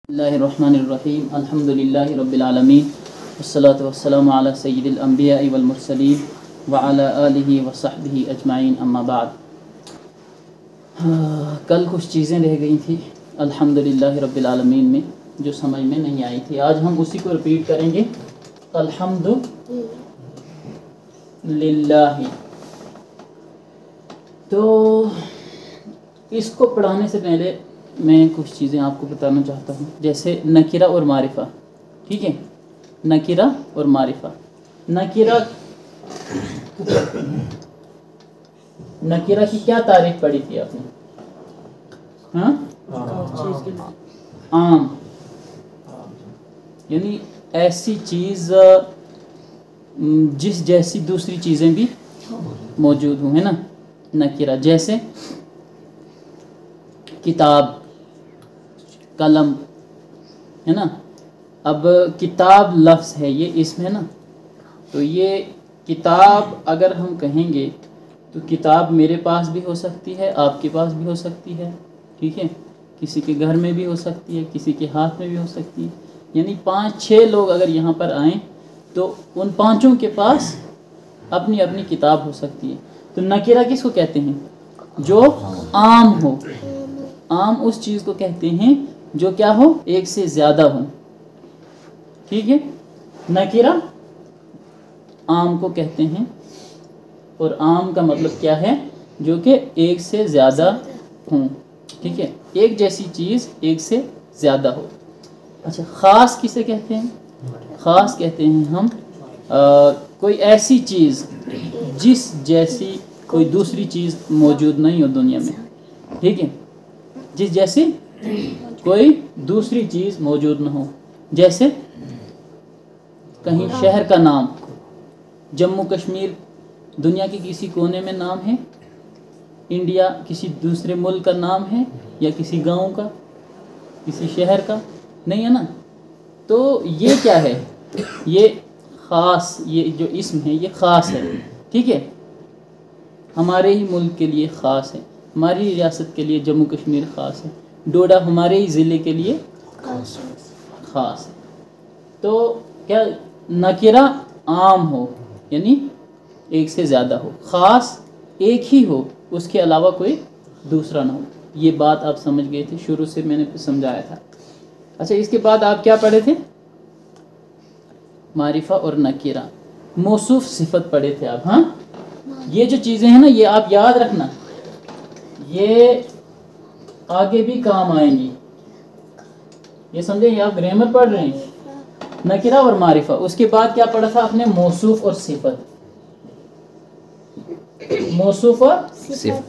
बिस्मिल्लाहिर्रहमानिर्रहीम अल्हम्दुलिल्लाहि रब्बिल आलमीन वस्सलातु वस्सलामु अला सय्यिदिल अंबिया'i वल मुरसलीन व अला आलिहि व सहबिहि अजमाइन अम्मा बाद। कल कुछ चीज़ें रह गई थी अल्हम्दुलिल्लाहि रब्बिल आलमीन में जो समझ में नहीं आई थी। आज हम उसी को रिपीट करेंगे, अल्हम्दुलिल्लाहि। तो इसको पढ़ाने से पहले मैं कुछ चीज़ें आपको बताना चाहता हूँ, जैसे नकीरा और मारिफा। ठीक है, नकीरा और मारिफा। नकीरा की क्या तारीफ पढ़ी थी आपने? हाँ, आम, यानी ऐसी चीज़ जिस जैसी दूसरी चीज़ें भी मौजूद हों, है ना। नकीरा जैसे किताब, कलम, है ना। अब किताब लफ्ज़ है, ये इसम है ना, तो ये किताब अगर हम कहेंगे तो किताब मेरे पास भी हो सकती है, आपके पास भी हो सकती है। ठीक है, किसी के घर में भी हो सकती है, किसी के हाथ में भी हो सकती है। यानी 5-6 लोग अगर यहाँ पर आएँ तो उन पांचों के पास अपनी अपनी किताब हो सकती है। तो नकीरा किसको कहते हैं? जो आम हो। आम उस चीज़ को कहते हैं जो क्या हो, एक से ज़्यादा हो। ठीक है, नकीरा आम को कहते हैं, और आम का मतलब क्या है? जो कि एक से ज़्यादा हो। ठीक है, एक जैसी चीज़ एक से ज़्यादा हो। अच्छा, ख़ास किसे कहते हैं? ख़ास कहते हैं हम कोई ऐसी चीज़ जिस जैसी कोई दूसरी चीज़ मौजूद नहीं हो दुनिया में। ठीक है, जिस जैसी कोई दूसरी चीज़ मौजूद न हो। जैसे कहीं शहर का नाम, जम्मू कश्मीर दुनिया के किसी कोने में नाम है, इंडिया किसी दूसरे मुल्क का नाम है, या किसी गांव का, किसी शहर का नहीं है ना। तो ये क्या है? ये ख़ास, ये जो इस्म है ये ख़ास है। ठीक है, हमारे ही मुल्क के लिए ख़ास है, हमारी रियासत के लिए जम्मू कश्मीर ख़ास है, डोडा हमारे ही ज़िले के लिए ख़ास है। तो क्या नकीरा आम हो, यानी एक से ज़्यादा हो, ख़ास एक ही हो, उसके अलावा कोई दूसरा ना हो। ये बात आप समझ गए थे, शुरू से मैंने समझाया था। अच्छा, इसके बाद आप क्या पढ़े थे? मारिफा और नकीरा। मौसूफ सिफत पढ़े थे आप। हाँ, ये जो चीज़ें हैं ना, ये आप याद रखना, ये आगे भी काम आएंगी। ये समझे, ये आप ग्रामर पढ़ रहे हैं, नकीरा और मारिफा। उसके बाद क्या पढ़ा था आपने? मौसूफ और सिफत। मौसूफ और सिफत,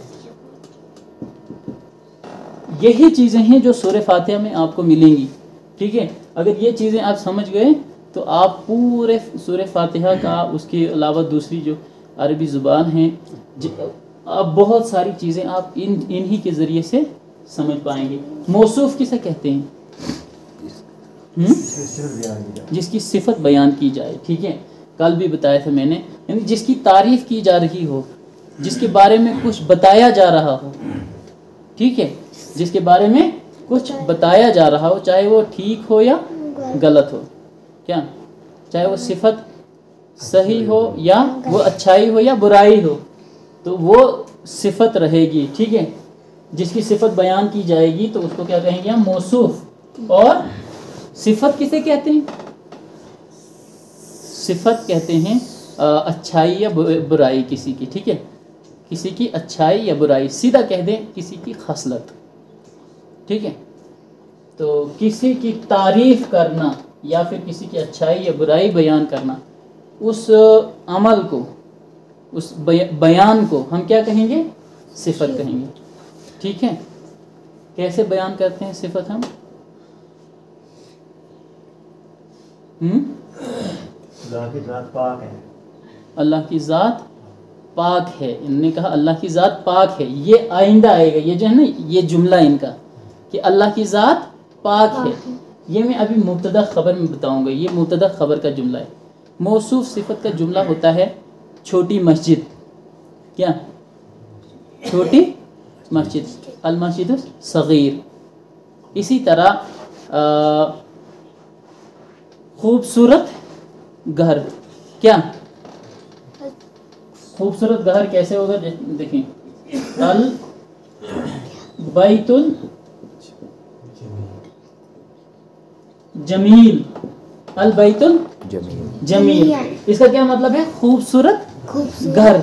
यही चीज़ें हैं जो सूरह फातिहा में आपको मिलेंगी। ठीक है, अगर ये चीज़ें आप समझ गए तो आप पूरे सूरह फातिहा का, उसके अलावा दूसरी जो अरबी ज़ुबान है, अब बहुत सारी चीज़ें आप इन्हीं के ज़रिए से समझ पाएंगे। मौसूफ किसे कहते हैं? जिसकी सिफत बयान की जाए। ठीक है, कल भी बताया था मैंने, यानी जिसकी तारीफ़ की जा रही हो, जिसके बारे में कुछ बताया जा रहा हो। ठीक है, जिसके बारे में कुछ बताया जा रहा हो, चाहे वो ठीक हो या गलत हो, क्या, चाहे वो सिफत सही हो या वो अच्छाई हो या बुराई हो, तो वो सिफत रहेगी। ठीक है, जिसकी सिफत बयान की जाएगी तो उसको क्या कहेंगे हम? मौसूफ। और सिफत किसे कहते हैं? सिफत कहते हैं अच्छाई या बुराई किसी की। ठीक है, किसी की अच्छाई या बुराई, सीधा कह दें किसी की खसलत। ठीक है, तो किसी की तारीफ करना या फिर किसी की अच्छाई या बुराई बयान करना, उस अमल को, उस बयान को हम क्या कहेंगे? सिफत कहेंगे। ठीक है, कैसे बयान करते हैं सिफत हम? अल्लाह की ज़ात पाक है। अल्लाह की ज़ात पाक है। इन्होंने कहा अल्लाह की ज़ात पाक है, ये आइंदा आएगा, ये जो है ना, ये जुमला इनका कि अल्लाह की ज़ात पाक है, ये मैं अभी मुब्तदा ख़बर में बताऊंगा। ये मुब्तदा ख़बर का जुमला है। मौसूफ सिफत का जुमला होता है छोटी मस्जिद। क्या? छोटी मस्जिद, अल मस्जिद सगीर। इसी तरह खूबसूरत घर, क्या खूबसूरत घर कैसे होगा? देखें, अल बैतुल जमील, अल बैतुल जमील, इसका क्या मतलब है? खूबसूरत घर।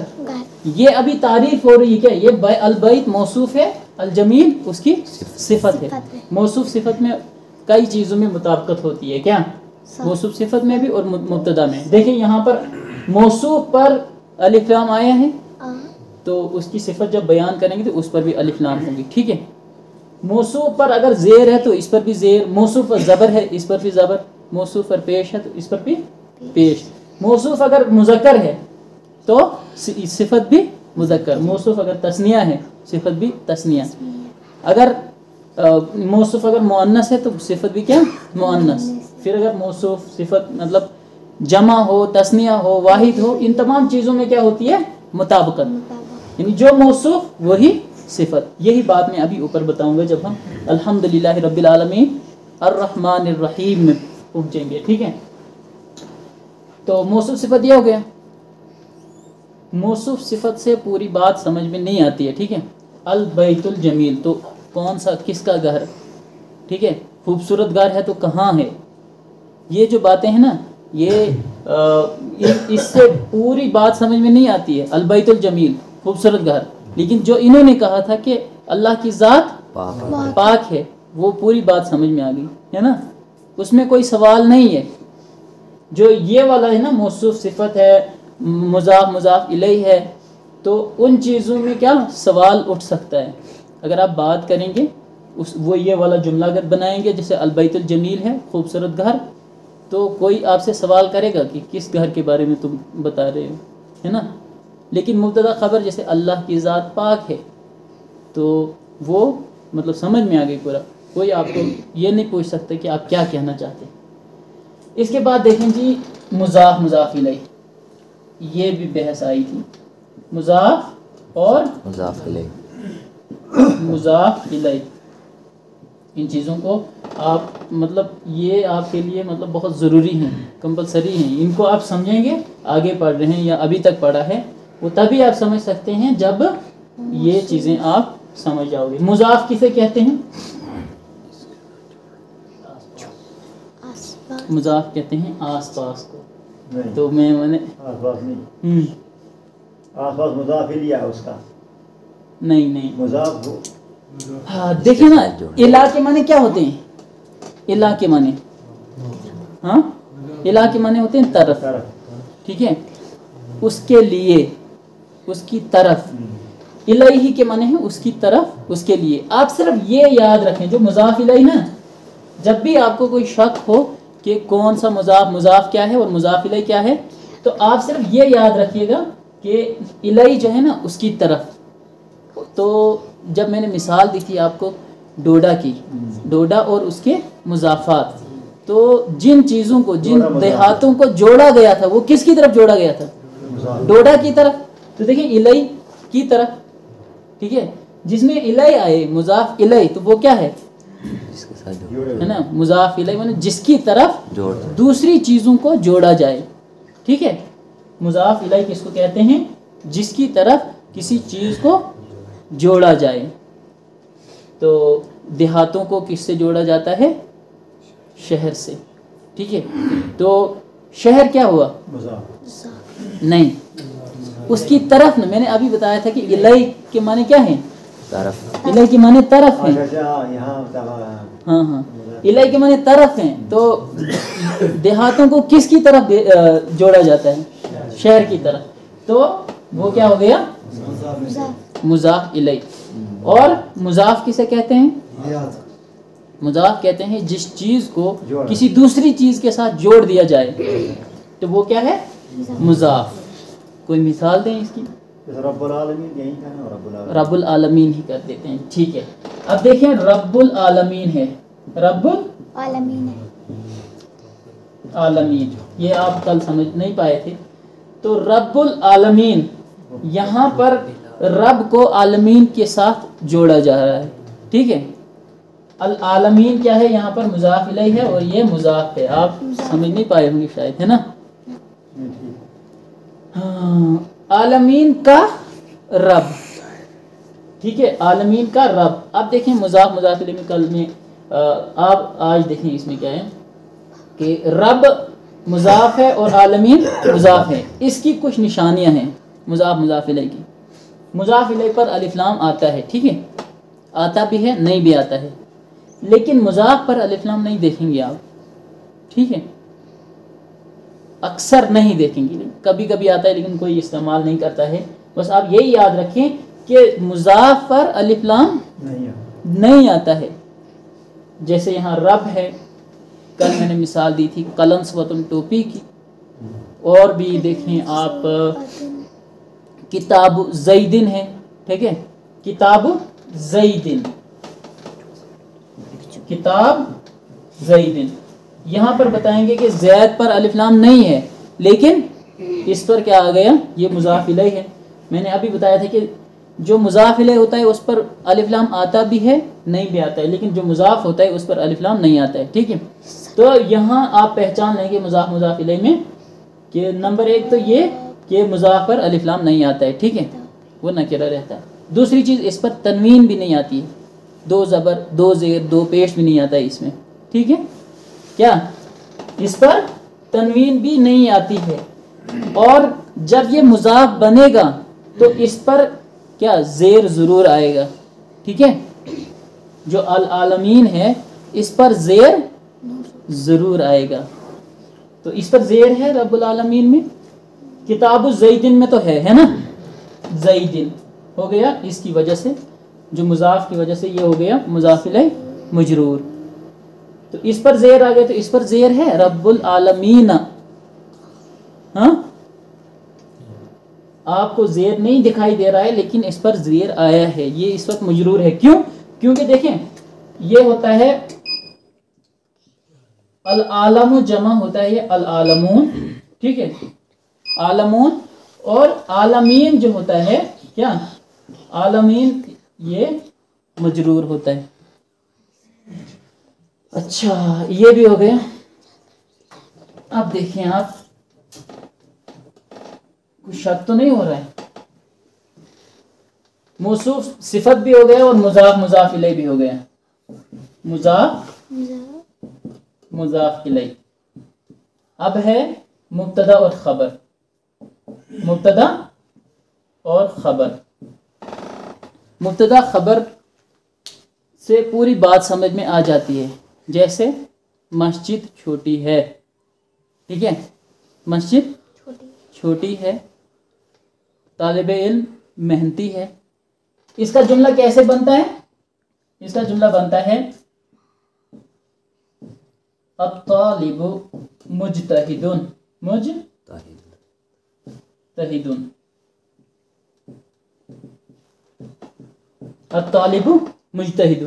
ये अभी तारीफ हो रही है क्या? ये अल बैत मौसूफ है, अल जमील उसकी सिफत है। मौसूफ सिफत में कई चीज़ों में मुताबिकत होती है, क्या? मौसूफ सिफत में भी और मुब्तदा में। देखिए यहाँ पर मौसूफ पर अलिफ लाम आया है, तो उसकी सिफत जब बयान करेंगे तो उस पर भी अलिफ लाम होगी, ठीक है। मौसूफ पर अगर ज़ेर है तो इस पर भी ज़ेर, मौसूफ पर ज़बर है इस पर भी ज़बर, मौसूफ पर पेश है तो इस पर भी पेश। मौसूफ अगर मुज़क्कर है तो सिफत भी मुज़क्कर, मौसूफ अगर तस्निया है सिफत भी तस्निया। अगर मौसूफ अगर मुअन्नस है तो सिफत भी क्या? मुअन्नस। फिर अगर मौसूफ सिफत मतलब जमा हो, तस्निया हो, वाहिद हो, इन तमाम चीज़ों में क्या होती है? मुताबिकत, यानी जो मौसूफ वही सिफत। यही बात मैं अभी ऊपर बताऊंगा जब हम अल्हम्दुलिल्लाहि रब्बिल आलमीन अर्रहमानिर रहीम में पहुंचेंगे, ठीक है। तो मौसूफ सिफत ये हो गया। मौसूफ सिफत से पूरी बात समझ में नहीं आती है, ठीक है। अल बैतुल जमील, तो कौन सा, किसका घर, ठीक है। खूबसूरत घर है तो कहाँ है? ये जो बातें हैं ना, ये इससे पूरी बात समझ में नहीं आती है। अल बैतुल जमील खूबसूरत घर, लेकिन जो इन्होंने कहा था कि अल्लाह की ज़ात पाक है, वो पूरी बात समझ में आ गई है ना, उसमें कोई सवाल नहीं है। जो ये वाला है ना, मौसूफ सिफत है, मुज़ाफ मुज़ाफ इलैहि है, तो उन चीज़ों में क्या सवाल उठ सकता है। अगर आप बात करेंगे वो ये वाला जुमला अगर बनाएंगे, जैसे अल बैतुल जमील है खूबसूरत घर, तो कोई आपसे सवाल करेगा कि किस घर के बारे में तुम बता रहे हो, है ना। लेकिन मुब्तदा खबर जैसे अल्लाह की ज़ात पाक है, तो वो मतलब समझ में आ गई पूरा, कोई आपको ये नहीं पूछ सकता कि आप क्या कहना चाहते हैं। इसके बाद देखें जी, मुज़ाफ मुज़ाफ इलैहि, ये भी बहस आई थी। मुज़ाफ और मुज़ाफ इलैहि, इन चीज़ों को आप मतलब ये आपके लिए मतलब बहुत ज़रूरी हैं, कंपलसरी हैं। इनको आप समझेंगे, आगे पढ़ रहे हैं या अभी तक पढ़ा है, वो तभी आप समझ सकते हैं जब ये चीज़ें आप समझ जाओगे। मुज़ाफ किसे कहते हैं? मुज़ाफ कहते हैं आसपास को। तो मैंने आसपास नहीं, आसपास मुज़ाफ ही लिया उसका, नहीं मुज़ाफ। हाँ देखिए ना, इला के माने क्या होते हैं? इला के माने, हाँ इला के माने होते हैं तरफ, ठीक है। उसके लिए, उसकी तरफ, इलैहि के माने हैं उसकी तरफ, उसके लिए। आप सिर्फ ये याद रखें, जो मुज़ाफ इलैहि ना, जब भी आपको कोई शक हो कि कौन सा मुज़ाफ क्या है और मुज़ाफ इलैहि क्या है, तो आप सिर्फ ये याद रखिएगा कि इलैहि जो है ना उसकी तरफ। तो जब मैंने मिसाल दी थी आपको डोडा की, डोडा और उसके मुज़ाफ़ात, तो जिन चीज़ों को, जिन देहातों को जोड़ा गया था, वो किसकी तरफ जोड़ा गया था? डोडा की तरफ। तो देखिए इलैहि की तरफ, ठीक है। जिसमें इलैहि आए, मुज़ाफ इलैहि, तो वो क्या है? है ना, मुज़ाफ इलैहि माने जिसकी तरफ दूसरी चीज़ों को जोड़ा जाए, ठीक है। मुज़ाफ इलैहि किसको कहते हैं? जिसकी तरफ किसी चीज़ को जोड़ा जाए। तो देहातों को किससे जोड़ा जाता है? शहर से, ठीक है। तो शहर क्या हुआ? नहीं, उसकी तरफ ना, मैंने अभी बताया था कि इलैहि के माने क्या है? तरफ। इलैहि के माने तरफ है, हाँ, इलैहि के माने तरफ हैं। तो देहातों को किसकी तरफ जोड़ा जाता है? शहर की तरफ। तो वो क्या हो गया? मुज़ाफ इलैहि। और मुज़ाफ किसे कहते हैं? मुज़ाफ कहते हैं जिस चीज़ को किसी दूसरी चीज़ के साथ जोड़ दिया जाए, तो वो क्या है? मुज़ाफ। कोई मिसाल दें इसकी? रब्बुल आलमीन, यही कहना, रब्बुल आलमीन ही कर देते हैं, ठीक है। अब देखें, रब्बुल आलमीन है, रब्बुल आलमीन है, आलमीन, ये आप कल समझ नहीं पाए थे। तो रब्बुल आलमीन, यहाँ पर रब को आलमीन के साथ जोड़ा जा रहा है, ठीक है। العالمین کیا ہے یہاں پر مضاف الیہ ہے اور یہ مضاف ہے. آپ سمجھ نہیں پائے ہوں گے شاید, ہے نا. ہاں عالمین کا رب, ٹھیک ہے, عالمین کا رب. اب دیکھیں مضاف مضاف الیہ میں کل میں آپ آج دیکھیں اس میں کیا ہے کہ رب مضاف ہے اور عالمین مضاف ہے. اس کی کچھ نشانیاں ہیں مضاف مضاف الیہ کی. مضاف الیہ پر الف لام آتا ہے, ٹھیک ہے, آتا بھی ہے نہیں بھی آتا ہے, لیکن مضاف پر الف لام نہیں دیکھیں گے آپ, ٹھیک ہے, اکثر نہیں دیکھیں گے, کبھی کبھی آتا ہے لیکن کوئی استعمال نہیں کرتا ہے. بس آپ یہی یاد رکھیں کہ مضاف پر الف لام نہیں آتا ہے. جیسے یہاں رب ہے, کل میں نے مثال دی تھی قلم وطن ٹوپی کی. اور بھی دیکھیں آپ کتاب زیدن ہے, ٹھیک ہے, کتاب زیدن, کتاب زیدن. یہاں پر بتائیں گے کہ زید پر الف لام نہیں ہے, لیکن اس پر کیا آ گیا, یہ مضاف الیہ ہے. میں نے ابھی بتایا تھا کہ جو مضاف الیہ ہوتا ہے اس پر الف لام آتا بھی ہے نہیں بھی آتا ہے, لیکن جو مضاف ہوتا ہے اس پر الف لام نہیں آتا ہے, ٹھیک ہے. تو یہاں آپ پہچان لیں گے مضاف مضاف الیہ میں کہ نمبر ایک تو یہ کہ مضاف پر الف لام نہیں آتا ہے, ٹھیک ہے, وہ نکرہ رہتا ہے. دوسری چیز اس پر تنوین بھی نہیں آتی ہے, دو زبر دو زیر دو پیش بھی نہیں آتا ہے اس میں, ٹھیک ہے, کیا اس پر تنوین بھی نہیں آتی ہے. اور جب یہ مضاف بنے گا تو اس پر کیا زیر ضرور آئے گا, ٹھیک ہے. جو العالمین ہے اس پر زیر ضرور آئے گا, تو اس پر زیر ہے رب العالمین میں. کتاب الزیدن میں تو ہے نا, زیدن ہو گیا اس کی وجہ سے, جو مضاف کی وجہ سے یہ ہو گیا مضاف الیہ مجرور. تو اس پر زیر آ گیا, تو اس پر زیر ہے رب العالمین. ہاں آپ کو زیر نہیں دکھائی دے رہا ہے لیکن اس پر زیر آیا ہے, یہ اس وقت مجرور ہے. کیوں؟ کیونکہ دیکھیں یہ ہوتا ہے العالم جمع ہوتا ہے یہ العالمون, ٹھیک ہے, عالمون. اور عالمین جو ہوتا ہے کیا عالمین یہ مجرور ہوتا ہے. اچھا یہ بھی ہو گیا. اب دیکھیں آپ کچھ شک تو نہیں ہو رہا ہے. موصوف صفت بھی ہو گیا اور مضاف مضاف الیہ بھی ہو گیا. مضاف مضاف الیہ. اب ہے مبتدا اور خبر. مبتدا اور خبر. مبتدا خبر سے پوری بات سمجھ میں آ جاتی ہے. جیسے مسجد چھوٹی ہے, ٹھیک ہے, مسجد چھوٹی ہے, طالب علم محنتی ہے. اس کا جملہ کیسے بنتا ہے؟ اس کا جملہ بنتا ہے الطالب مجتہد. مجتہد. الطالب مجتہد.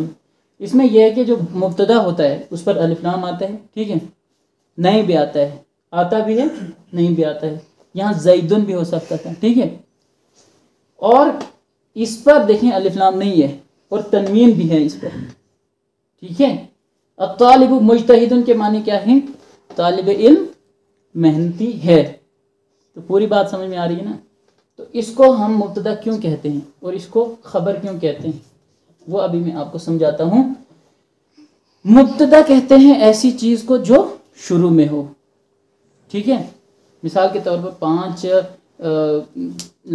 اس میں یہ ہے کہ جو مبتدا ہوتا ہے اس پر الف لام آتا ہے, ٹھیک ہے, نہیں بھی آتا ہے, آتا بھی ہے نہیں بھی آتا ہے. یہاں زیدن بھی ہو سکتا تھا, ٹھیک ہے. اور اس پر دیکھیں الف لام نہیں ہے اور تنوین بھی ہے اس پر, ٹھیک ہے. الطالب مجتہد کے معنی کیا ہے؟ طالب علم محنتی ہے. تو پوری بات سمجھ میں آ رہی ہے نا. تو اس کو ہم مبتدا کیوں کہتے ہیں اور اس کو خبر کیوں کہتے ہیں وہ ابھی میں آپ کو سمجھاتا ہوں. مبتدا کہتے ہیں ایسی چیز کو جو شروع میں ہو, ٹھیک ہے. مثال کے طور پر 5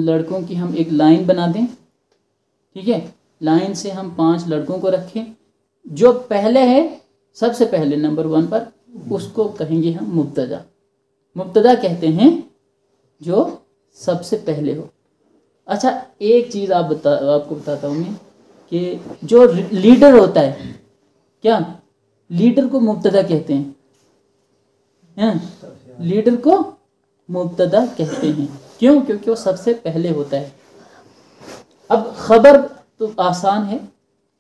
لڑکوں کی ہم ایک لائن بنا دیں, ٹھیک ہے, لائن سے ہم 5 لڑکوں کو رکھیں. جو پہلے ہے سب سے پہلے نمبر 1 پر اس کو کہیں گے ہم مبتدا. مبتدا کہتے ہیں جو سب سے پہلے ہو. اچھا ایک چیز آپ کو بتاتا ہوں میں کہ جو لیڈر ہوتا ہے کیا لیڈر کو مبتدا کہتے ہیں, لیڈر کو مبتدا کہتے ہیں. کیوں؟ کیونکہ وہ سب سے پہلے ہوتا ہے. اب خبر تو آسان ہے,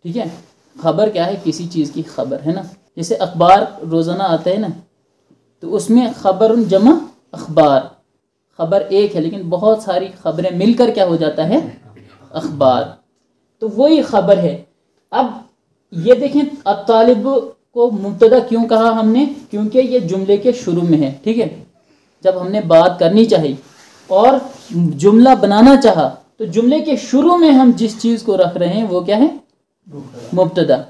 ٹھیک ہے. خبر کیا ہے؟ کسی چیز کی خبر ہے نا. جیسے اخبار روزانہ آتا ہے نا, تو اس میں خبر جمع اخبار. خبر ایک ہے لیکن بہت ساری خبریں مل کر کیا ہو جاتا ہے؟ اخبار. تو وہی خبر ہے. اب ये देखें अत्तालिब को मुब्तदा क्यों कहा हमने, क्योंकि ये जुमले के शुरू में है, ठीक है। जब हमने बात करनी चाहिए और जुमला बनाना चाहा तो जुमले के शुरू में हम जिस चीज़ को रख रहे हैं वो क्या है, मुब्तदा।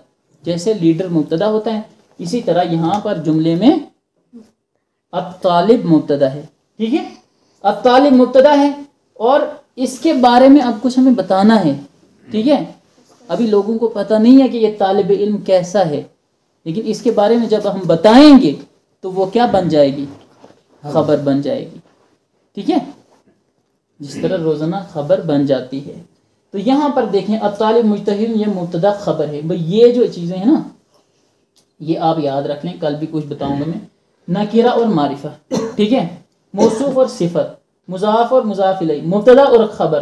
जैसे लीडर मुब्तदा होता है, इसी तरह यहाँ पर जुमले में अत्तालिब मुब्तदा है, ठीक है। अत्तालिब मुब्तदा है और इसके बारे में अब कुछ हमें बताना है, ठीक है। अभी लोगों को पता नहीं है कि ये तालिब इल्म कैसा है, लेकिन इसके बारे में जब हम बताएंगे तो वो क्या बन जाएगी, खबर बन जाएगी, ठीक है। जिस तरह रोज़ाना खबर बन जाती है। तो यहाँ पर देखें अत्तालिब मुज्तहिद, ये मुब्तदा खबर है भाई। ये जो चीज़ें हैं ना, ये आप याद रख लें, कल भी कुछ बताऊंगा मैं। नकीरा और मारिफा, ठीक है। मौसूफ और सिफत, मुज़ाफ और मुज़ाफ इलैह, मुब्तदा और खबर,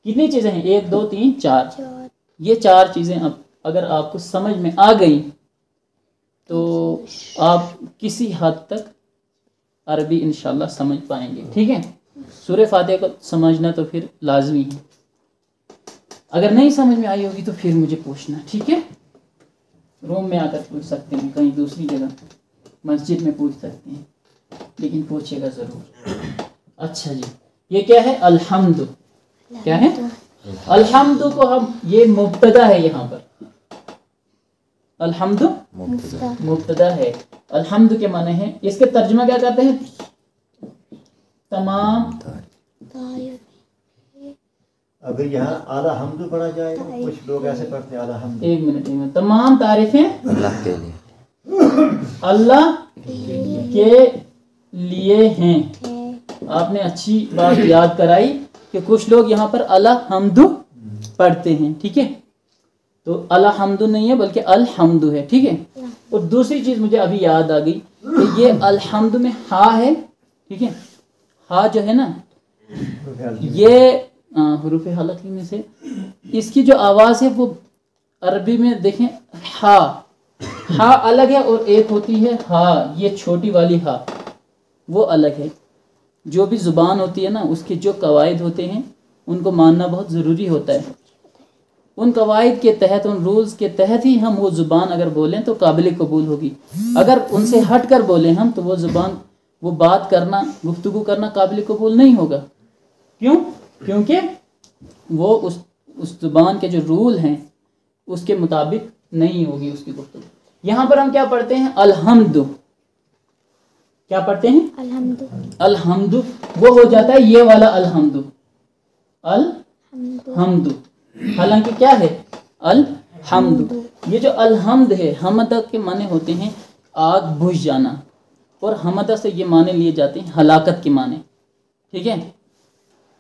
कितनी चीज़ें हैं, 1 2 3 4। ये 4 चीज़ें अब अगर आपको समझ में आ गई तो आप किसी हद तक अरबी इंशाल्लाह समझ पाएंगे, ठीक है। सूरह फातिहा को समझना तो फिर लाजमी है। अगर नहीं समझ में आई होगी तो फिर मुझे पूछना, ठीक है। रूम में आकर पूछ सकते हैं, कहीं दूसरी जगह मस्जिद में पूछ सकते हैं, लेकिन पूछिएगा ज़रूर। अच्छा जी, ये क्या है, अल्हम्दु, क्या है, अल्हम्दु को हम, ये मुब्तदा है, यहाँ पर अल्हम्दु मुब्तदा है। अल्हम्दु के माने हैं, इसके तर्जुमा क्या करते हैं, तमाम। अगर यहाँ आला हम्दु पढ़ा जाए, कुछ लोग ऐसे पढ़ते हैं आला हम्दु। एक मिनट, तमाम तारीफें अल्लाह के लिए, अल्लाह के लिए हैं। आपने अच्छी बात याद कराई कि कुछ लोग यहाँ पर अलहम्दु पढ़ते हैं, ठीक है। तो अलहम्दु नहीं है बल्कि अलहम्दु है, ठीक है। और दूसरी चीज़ मुझे अभी याद आ गई कि ये अलहम्दु में हा है, ठीक है। हा जो है ना, ये हुरूफ हलकी में से इसकी जो आवाज़ है वो अरबी में देखें, हा अलग है और एक होती है हा, ये छोटी वाली हा, वो अलग है। जो भी ज़ुबान होती है ना, उसके जो कवायद होते हैं उनको मानना बहुत ज़रूरी होता है। उन कवायद के तहत, उन रूल्स के तहत ही हम वो ज़ुबान अगर बोलें तो काबिल कबूल होगी। अगर उनसे हट कर बोलें हम तो वो ज़ुबान, वो बात करना, गुफ्तगू करना काबिल कबूल नहीं होगा। क्यों? क्योंकि वो उस ज़ुबान के जो रूल हैं उसके मुताबिक नहीं होगी उसकी गुफ्तगू। यहाँ पर हम क्या पढ़ते हैं, अल्हम्दु, क्या पढ़ते हैं, अल्हम्दु। अल्हम्दु वो हो जाता है ये वाला अल्हम्दु, अल्हम्दु। हालांकि क्या है, अल्हम्दु। ये जो अल्हम्द है, हमदा के माने होते हैं आग बुझ जाना, और हमदा से ये माने लिए जाते हैं हलाकत के माने, ठीक है।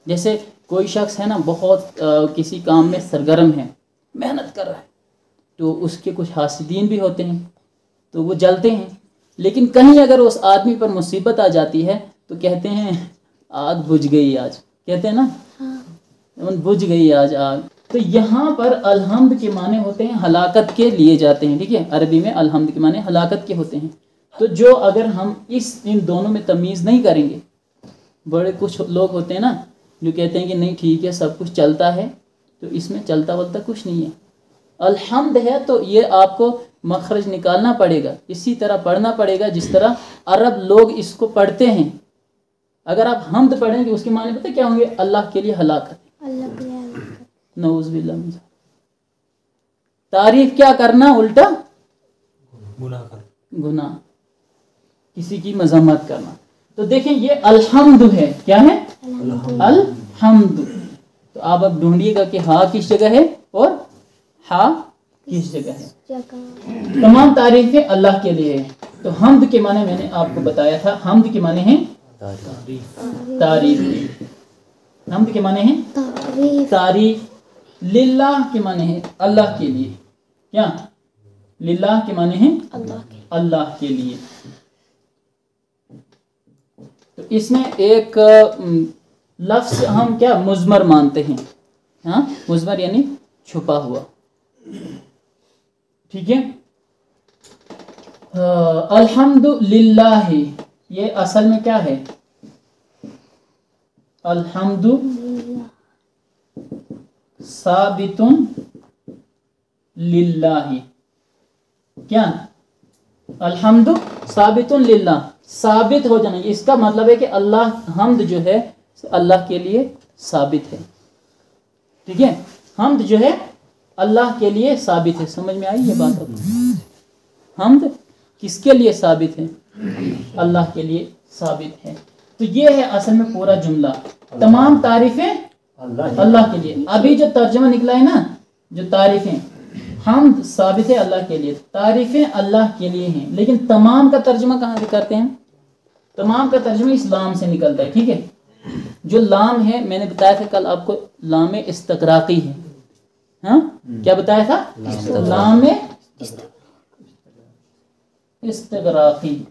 जैसे कोई शख्स है ना, बहुत किसी काम में सरगर्म है, मेहनत कर रहा है, तो उसके कुछ हासिदीन भी होते हैं, तो वो जलते हैं। लेकिन कहीं अगर उस आदमी पर मुसीबत आ जाती है तो कहते हैं आग बुझ गई आज, कहते हैं ना, बुझ गई आज आग। तो यहाँ पर अल्हम्द के माने होते हैं हलाकत के लिए जाते हैं, ठीक है। अरबी में अल्हम्द के माने हलाकत के होते हैं। तो जो अगर हम इन दोनों में तमीज़ नहीं करेंगे, बड़े कुछ लोग होते हैं ना जो कहते हैं कि नहीं ठीक है सब कुछ चलता है, तो इसमें चलता वलता कुछ नहीं है। अल्हम्द है तो ये आपको मखरज निकालना पड़ेगा, इसी तरह पढ़ना पड़ेगा जिस तरह अरब लोग इसको पढ़ते हैं। अगर आप हमद पढ़ेंगे उसके माने पता क्या होंगे, अल्लाह के लिए हलाकत, नऊज़ बिल्लाह। तारीफ क्या करना, उल्टा गुनाह, किसी की मजम्मत करना। तो देखें ये अल्हम्दु है, क्या है, अल्हम्दु। तो आप अब ढूंढिएगा कि हा किस जगह है और हा किस जगह है। तमाम तारीफें अल्लाह के लिए है। तो हमद के माने मैंने आपको बताया था, हमद के माने हैं तारीफ, हमद के माने हैं तारीफ। लिल्लाह के माने हैं अल्लाह के लिए, क्या, लिल्लाह के माने हैं अल्लाह के लिए। तो इसमें एक लफ्ज़ हम क्या मुज़मर मानते हैं, हाँ, मुज़मर यानी छुपा हुआ, ठीक है। अल्हम्दुलिल्लाह, ये असल में क्या है, अल्हम्दु साबितुन लिल्लाहि, क्या अलहम्दु साबितुन लिल्लाह, साबित हो जाना, इसका मतलब है कि अल्लाह हम्द जो है अल्लाह के लिए साबित है। ठीक है, हम्द जो है अल्लाह के लिए साबित है। समझ में आई ये बात आपको? हम्द किसके लिए साबित है? अल्लाह के लिए साबित है। तो ये है असल में पूरा जुमला, तमाम तारीफें अल्लाह के लिए। अभी जो तर्जुमा निकला है ना, जो तारीफें, हम्द साबित है अल्लाह के लिए, तारीफें अल्लाह के लिए हैं, लेकिन तमाम का तर्जुमा कहाँ से करते हैं? तमाम का तर्जुमा इस लाम से निकलता है। ठीक है, जो लाम है मैंने बताया था कल आपको, लाम इस्तगराकी है। हाँ, क्या बताया था? लाम इस्तगराकी।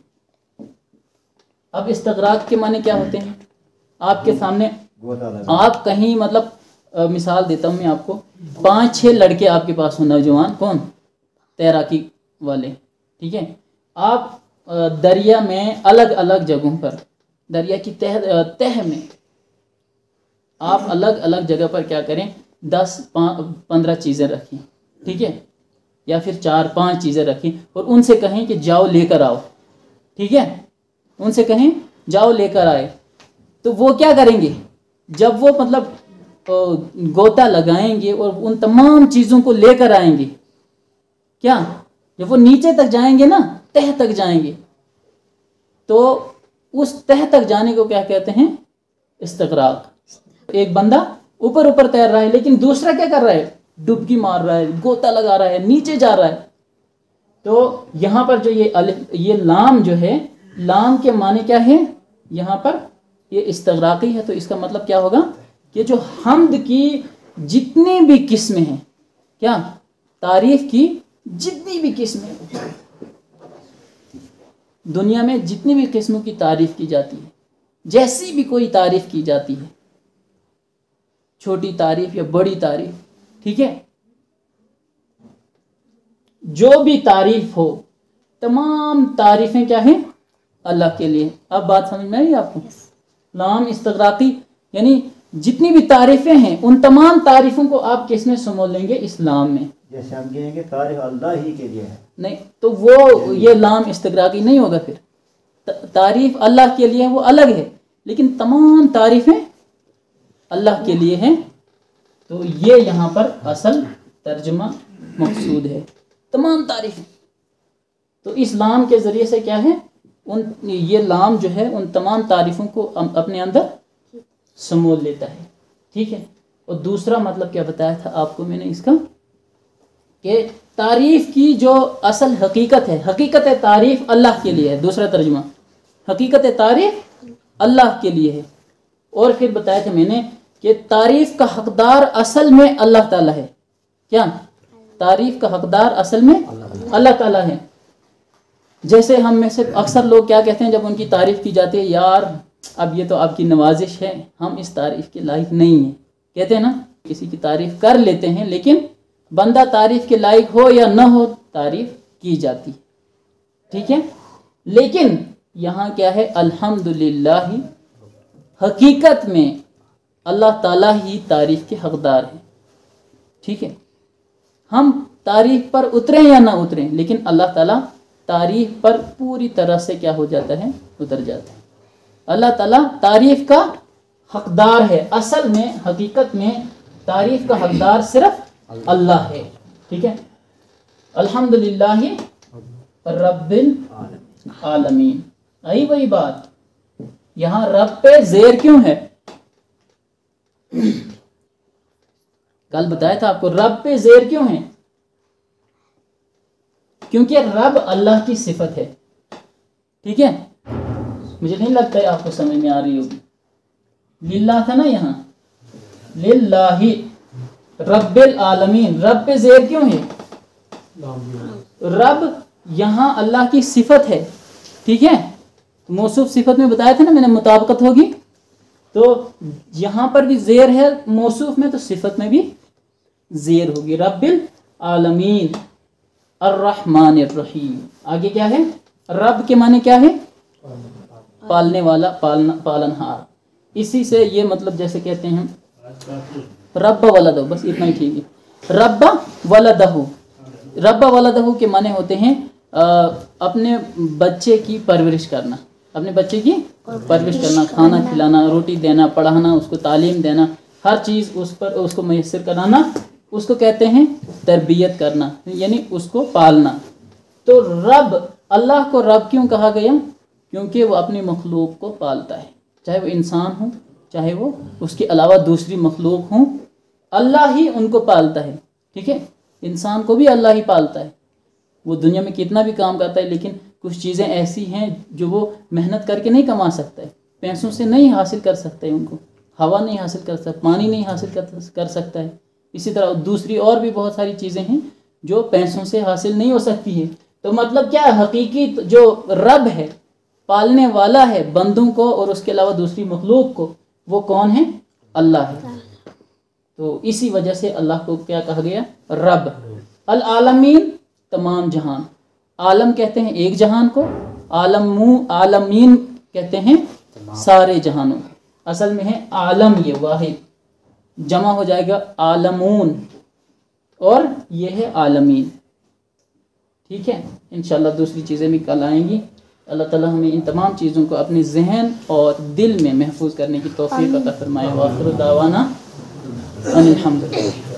अब इस्तगराक के माने क्या होते हैं आपके सामने? आप कहीं मतलब मिसाल देता हूँ मैं आपको, 5-6 लड़के आपके पास हो, नौजवान, कौन? तैराकी वाले। ठीक है, आप दरिया में अलग अलग जगहों पर, दरिया की तह में आप अलग अलग जगह पर क्या करें, 10-15 चीज़ें रखें। ठीक है, या फिर 4-5 चीज़ें रखें और उनसे कहें कि जाओ लेकर आओ। ठीक है, उनसे कहें जाओ लेकर आए। तो वो क्या करेंगे? जब वो मतलब गोता लगाएंगे और उन तमाम चीज़ों को लेकर आएंगे, क्या जब वो नीचे तक जाएंगे ना, तह तक जाएंगे, तो उस तह तक जाने को क्या कहते हैं? इस्तगराक। एक बंदा ऊपर ऊपर तैर रहा है, लेकिन दूसरा क्या कर रहा है? डुबकी मार रहा है, गोता लगा रहा है, नीचे जा रहा है। तो यहाँ पर जो ये लाम जो है, लाम के माने क्या है? यहाँ पर ये इस्तगराकी है। तो इसका मतलब क्या होगा कि जो हम्द की जितनी भी किस्में हैं, क्या तारीफ की जितनी भी किस्में हैं, दुनिया में जितनी भी किस्मों की तारीफ की जाती है, जैसी भी कोई तारीफ की जाती है, छोटी तारीफ या बड़ी तारीफ, ठीक है, जो भी तारीफ हो, तमाम तारीफें क्या हैं? अल्लाह के लिए। अब बात समझ में आई आपको? लाम इस्तगराकी यानी जितनी भी तारीफें हैं, उन तमाम तारीफों को आप किस में समझ लेंगे? इस्लाम में। जैसे हम कहेंगे तारीफ अल्लाह ही के लिए है, नहीं तो वो ये लाम इस्तगराकी नहीं होगा। फिर तारीफ अल्लाह के लिए वो अलग है, लेकिन तमाम तारीफें अल्लाह के लिए हैं। तो ये यहाँ पर असल तर्जुमा मकसूद है, तमाम तारीफें। तो इस लाम के ज़रिए से क्या है, ये लाम जो है उन तमाम तारीफ़ों को अपने अंदर समोल लेता है। ठीक है, और दूसरा मतलब क्या बताया था आपको मैंने इसका, कि तारीफ़ की जो असल हकीकत है, हकीकत तारीफ़ अल्लाह के लिए है। दूसरा तर्जुमा, हकीकत तारीफ़ अल्लाह के लिए है। और फिर बताया था मैंने कि तारीफ़ का हकदार असल में अल्लाह ताला है। क्या तारीफ़ का हकदार असल में अल्लाह ताला है। जैसे हम में से अक्सर लोग क्या कहते हैं जब उनकी तारीफ़ की जाती है, यार अब ये तो आपकी नवाजिश है, हम इस तारीफ़ के लायक नहीं हैं। कहते हैं ना, किसी की तारीफ़ कर लेते हैं, लेकिन बंदा तारीफ़ के लायक हो या न हो, तारीफ़ की जाती है। ठीक है, लेकिन यहाँ क्या है, अल्हम्दुलिल्लाह, हकीकत में अल्लाह ताला ही तारीफ़ के हकदार है। ठीक है, हम तारीफ़ पर उतरें या ना उतरें, लेकिन अल्लाह ताला तारीफ़ पर पूरी तरह से क्या हो जाता है, उतर जाता है। अल्लाह ताला तारीफ़ का हकदार है। असल में हकीकत में तारीफ़ का हकदार सिर्फ अल्लाह है। ठीक है, अल्हम्दुलिल्लाह रब्बिल आलमीन। आई वही बात, यहाँ रब पे ज़ेर क्यों है? कल बताया था आपको, रब पे ज़ेर क्यों है? क्योंकि रब अल्लाह की सिफत है। ठीक है, मुझे नहीं लगता है आपको समझ में आ रही होगी। लिल्लाह था ना यहाँ, लिल्लाही रब्बिल आलमीन, रब पे ज़ेर क्यों है? रब यहाँ अल्लाह की सिफत है। ठीक है, मौसूफ सिफत में बताया था ना मैंने, मुताबिकत होगी। तो यहाँ पर भी ज़ेर है मौसूफ में, तो सिफत में भी ज़ेर होगी। रब्बिल आलमीन अर्रहमानिर रहीम। आगे क्या है? रब के माने क्या है? पालने वाला, पालनहार। इसी से ये मतलब जैसे कहते हैं रब्ब वलदहु, बस इतना ही ठीक है। रब्ब वलदहु, रब्बा वलदहू के माने होते हैं अपने बच्चे की परवरिश करना, अपने बच्चे की परवरिश करना, खाना खिलाना, रोटी देना, पढ़ाना, उसको तालीम देना, हर चीज़ उस पर उसको मैसर कराना, उसको कहते हैं तरबियत करना, यानी उसको पालना। तो रब, अल्लाह को रब क्यों कहा गया? क्योंकि वो अपनी मखलूक को पालता है, चाहे वो इंसान हो, चाहे वो उसके अलावा दूसरी मखलूक हों, अल्लाह ही उनको पालता है। ठीक है, इंसान को भी अल्लाह ही पालता है। वो दुनिया में कितना भी काम करता है, लेकिन कुछ चीज़ें ऐसी हैं जो वो मेहनत करके नहीं कमा सकता है, पैसों से नहीं हासिल कर सकता है, उनको हवा नहीं हासिल कर सकता, पानी नहीं हासिल कर सकता है। इसी तरह दूसरी और भी बहुत सारी चीज़ें हैं जो पैसों से हासिल नहीं हो सकती है। तो मतलब क्या है, हकीकी जो रब है, पालने वाला है बंदों को और उसके अलावा दूसरी मखलूक को, वो कौन है? अल्लाह है। तो इसी वजह से अल्लाह को क्या कहा गया? रब। अल आलमीन, तमाम जहान। आलम कहते हैं एक जहान को, आलमीन कहते हैं सारे जहानों। असल में है आलम, ये वाहिद, जमा हो जाएगा आलमून, और ये है आलमीन। ठीक है, इंशाल्लाह दूसरी चीज़ें भी कल आएंगी। अल्लाह ताला हमें इन तमाम चीज़ों को अपने जहन और दिल में महफूज करने की तौफीक अता फरमाए। व आखिर दावाना अनिल हम्दुलिल्लाह।